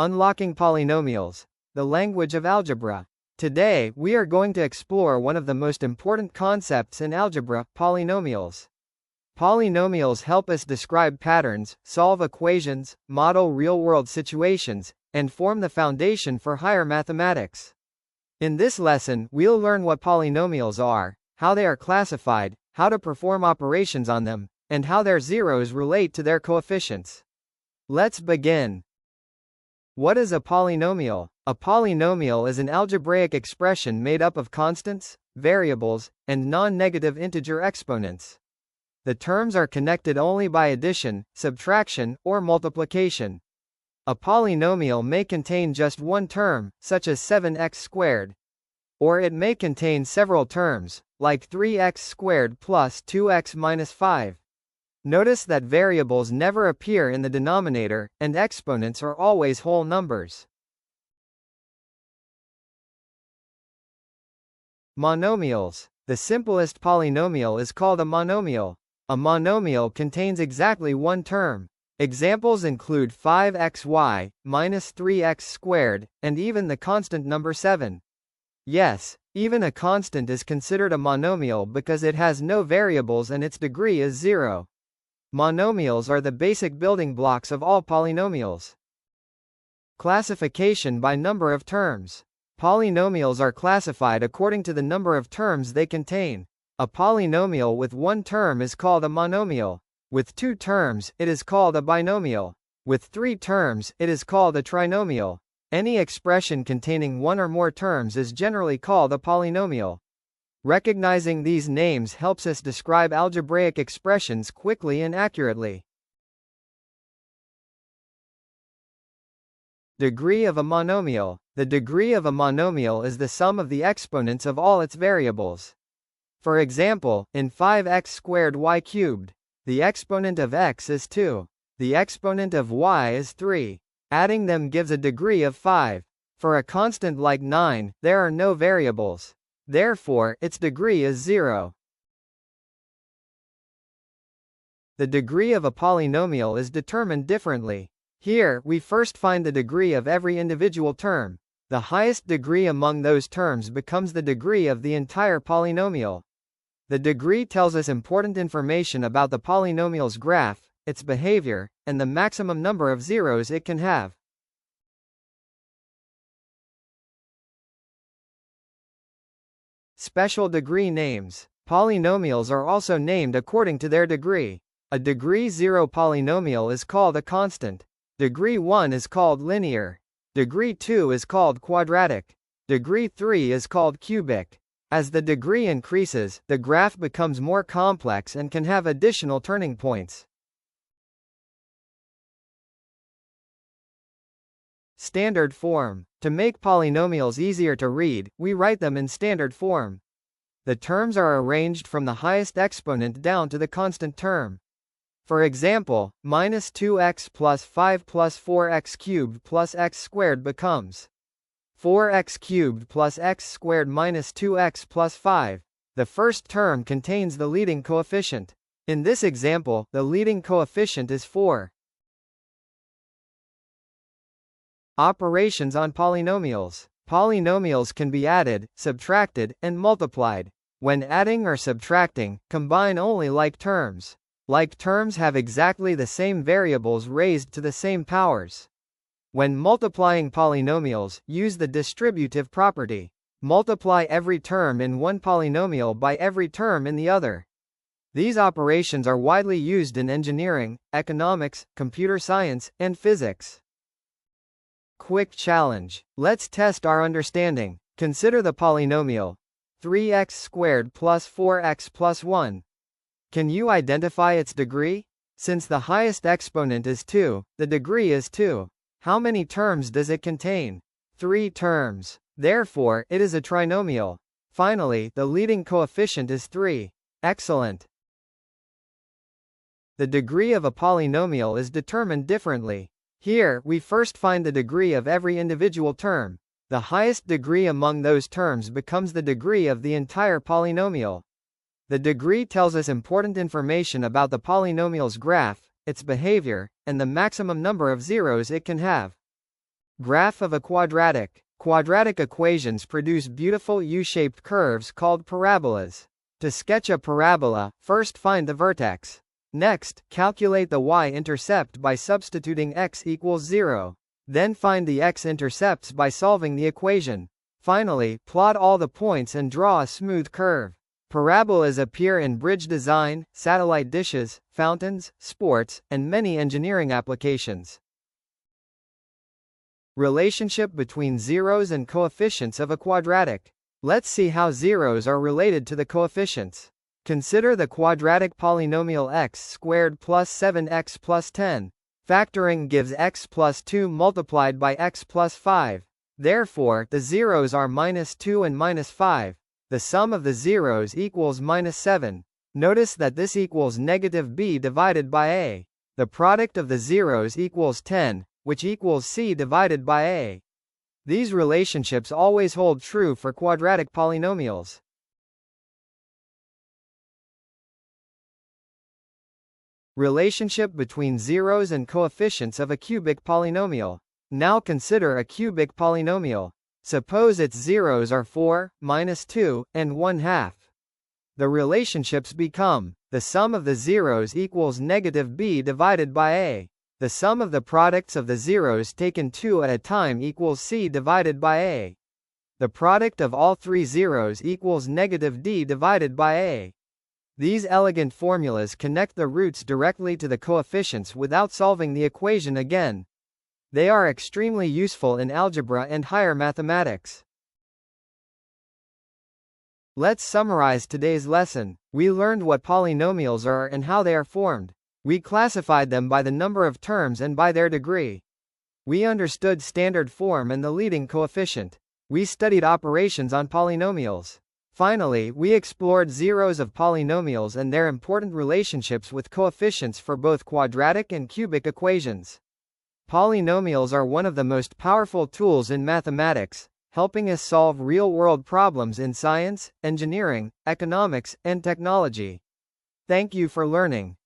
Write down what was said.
Unlocking Polynomials, the language of algebra. Today, we are going to explore one of the most important concepts in algebra, polynomials. Polynomials help us describe patterns, solve equations, model real-world situations, and form the foundation for higher mathematics. In this lesson, we'll learn what polynomials are, how they are classified, how to perform operations on them, and how their zeros relate to their coefficients. Let's begin. What is a polynomial? A polynomial is an algebraic expression made up of constants, variables, and non-negative integer exponents. The terms are connected only by addition, subtraction, or multiplication. A polynomial may contain just one term, such as 7x squared. Or it may contain several terms, like 3x squared plus 2x minus 5. Notice that variables never appear in the denominator, and exponents are always whole numbers. Monomials. The simplest polynomial is called a monomial. A monomial contains exactly one term. Examples include 5xy, minus 3x squared, and even the constant number 7. Yes, even a constant is considered a monomial because it has no variables and its degree is 0. Monomials are the basic building blocks of all polynomials. Classification by number of terms. Polynomials are classified according to the number of terms they contain. A polynomial with one term is called a monomial. With two terms, it is called a binomial. With three terms, it is called a trinomial. Any expression containing one or more terms is generally called a polynomial. Recognizing these names helps us describe algebraic expressions quickly and accurately. Degree of a monomial. The degree of a monomial is the sum of the exponents of all its variables. For example, in 5x squared y cubed, the exponent of x is 2. The exponent of y is 3. Adding them gives a degree of 5. For a constant like 9, there are no variables. Therefore, its degree is 0. The degree of a polynomial is determined differently. Here, we first find the degree of every individual term. The highest degree among those terms becomes the degree of the entire polynomial. The degree tells us important information about the polynomial's graph, its behavior, and the maximum number of zeros it can have. Special degree names. Polynomials are also named according to their degree. A degree 0 polynomial is called a constant. Degree 1 is called linear. Degree 2 is called quadratic. Degree 3 is called cubic. As the degree increases, the graph becomes more complex and can have additional turning points. Standard form. To make polynomials easier to read, we write them in standard form. The terms are arranged from the highest exponent down to the constant term. For example, minus 2x plus 5 plus 4x cubed plus x squared becomes 4x cubed plus x squared minus 2x plus 5. The first term contains the leading coefficient. In this example, the leading coefficient is 4. Operations on polynomials. Polynomials can be added, subtracted, and multiplied. When adding or subtracting, combine only like terms. Like terms have exactly the same variables raised to the same powers. When multiplying polynomials, use the distributive property. Multiply every term in one polynomial by every term in the other. These operations are widely used in engineering, economics, computer science, and physics. Quick challenge. Let's test our understanding. Consider the polynomial 3x squared plus 4x plus 1. Can you identify its degree? Since the highest exponent is 2, the degree is 2. How many terms does it contain? 3 terms. Therefore, it is a trinomial. Finally, the leading coefficient is 3. Excellent. The degree of a polynomial is determined differently. Here, we first find the degree of every individual term. The highest degree among those terms becomes the degree of the entire polynomial. The degree tells us important information about the polynomial's graph, its behavior, and the maximum number of zeros it can have. Graph of a quadratic. Quadratic equations produce beautiful U-shaped curves called parabolas. To sketch a parabola, first find the vertex. Next, calculate the y-intercept by substituting x equals 0. Then find the x-intercepts by solving the equation. Finally, plot all the points and draw a smooth curve. Parabolas appear in bridge design, satellite dishes, fountains, sports, and many engineering applications. Relationship between zeros and coefficients of a quadratic. Let's see how zeros are related to the coefficients. Consider the quadratic polynomial x squared plus 7x plus 10. Factoring gives x plus 2 multiplied by x plus 5. Therefore, the zeros are minus 2 and minus 5. The sum of the zeros equals minus 7. Notice that this equals negative b divided by a. The product of the zeros equals 10, which equals c divided by a. These relationships always hold true for quadratic polynomials. Relationship between zeros and coefficients of a cubic polynomial. Now consider a cubic polynomial. Suppose its zeros are 4, minus 2, and 1/2. The relationships become, the sum of the zeros equals negative b divided by a. The sum of the products of the zeros taken 2 at a time equals c divided by a. The product of all three zeros equals negative d divided by a. These elegant formulas connect the roots directly to the coefficients without solving the equation again. They are extremely useful in algebra and higher mathematics. Let's summarize today's lesson. We learned what polynomials are and how they are formed. We classified them by the number of terms and by their degree. We understood standard form and the leading coefficient. We studied operations on polynomials. Finally, we explored zeros of polynomials and their important relationships with coefficients for both quadratic and cubic equations. Polynomials are one of the most powerful tools in mathematics, helping us solve real-world problems in science, engineering, economics, and technology. Thank you for learning.